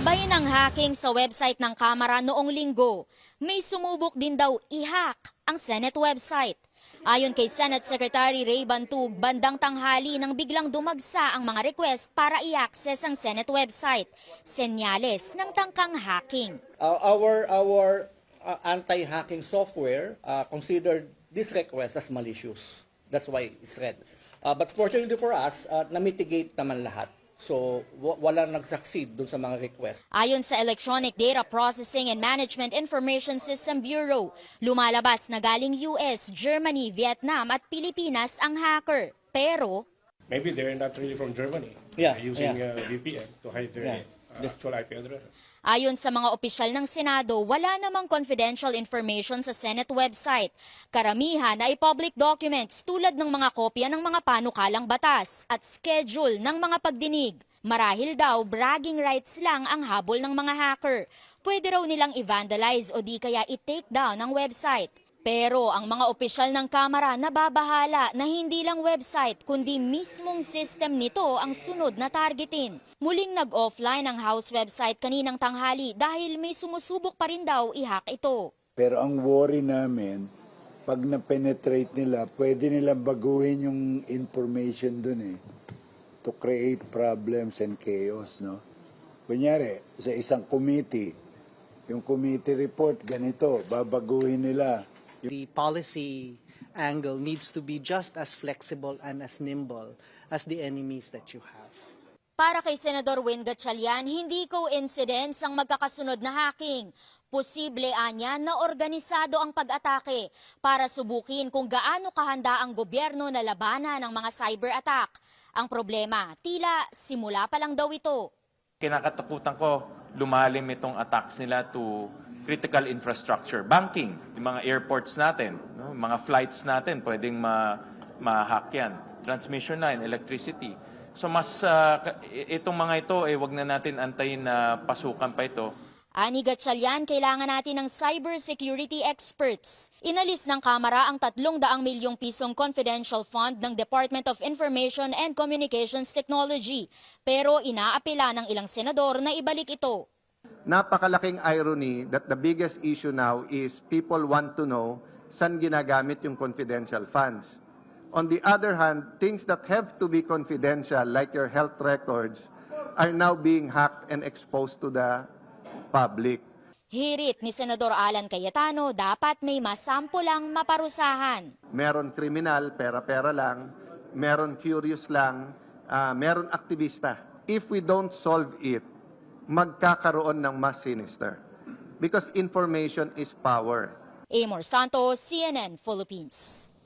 Kasabay ng hacking sa website ng Kamara noong linggo, may sumubok din daw i-hack ang Senate website. Ayon kay Senate Secretary Ray Bantug, bandang tanghali nang biglang dumagsa ang mga request para i-access ang Senate website. Senyales ng tangkang hacking. Our anti-hacking software considered this request as malicious. That's why it's read. But fortunately for us, na-mitigate naman lahat. So, walang nag-succeed dun sa mga request. Ayon sa Electronic Data Processing and Management Information System Bureau, lumalabas na galing US, Germany, Vietnam at Pilipinas ang hacker. Pero maybe they're not really from Germany. Yeah, They're using yeah. VPN to hide their actual IP addresses. ayon sa mga opisyal ng Senado, wala namang confidential information sa Senate website. Karamihan ay public documents tulad ng mga kopya ng mga panukalang batas at schedule ng mga pagdinig. Marahil daw, bragging rights lang ang habol ng mga hacker. Pwede raw nilang i-vandalize o di kaya i-take down ang website. Pero ang mga opisyal ng Kamara nababahala na hindi lang website kundi mismong system nito ang sunod na targetin. Muling nag-offline ang House website kaninang tanghali dahil may sumusubok pa rin daw i-hack ito. Pero ang worry namin, pag na-penetrate nila, pwede nilang baguhin yung information dun to create problems and chaos, no? Kunyari, sa isang committee, yung committee report ganito, babaguhin nila. The policy angle needs to be just as flexible and as nimble as the enemies that you have. Para kay Senador Win Gatchalian, hindi coincidence ang magkakasunod na hacking. Posible anya na organisado ang pag-atake para subukin kung gaano kahanda ang gobyerno na labanan ng mga cyber attack. Ang problema, tila simula pa lang daw ito. Kinakatakutan ko, lumalim itong attacks nila to critical infrastructure, banking, yung mga airports natin, no? Mga flights natin, pwedeng ma-hack yan. Transmission line, electricity. So mas itong mga ito, wag na natin antayin na pasukan pa ito. Ani Gatchalian, kailangan natin ng cybersecurity experts. Inalis ng Kamara ang 300 milyong pisong confidential fund ng Department of Information and Communications Technology. Pero inaapela ng ilang senador na ibalik ito. Napakalaking irony that the biggest issue now is people want to know saan ginagamit yung confidential funds. On the other hand, things that have to be confidential like your health records are now being hacked and exposed to the public. Hirit ni Senador Alan Cayetano, dapat may masampulang maparusahan. Meron kriminal, pera-pera lang. Meron curious lang. Meron aktivista. If we don't solve it, magkakaroon ng mas sinister. Because information is power. Amor Santos, CNN Philippines.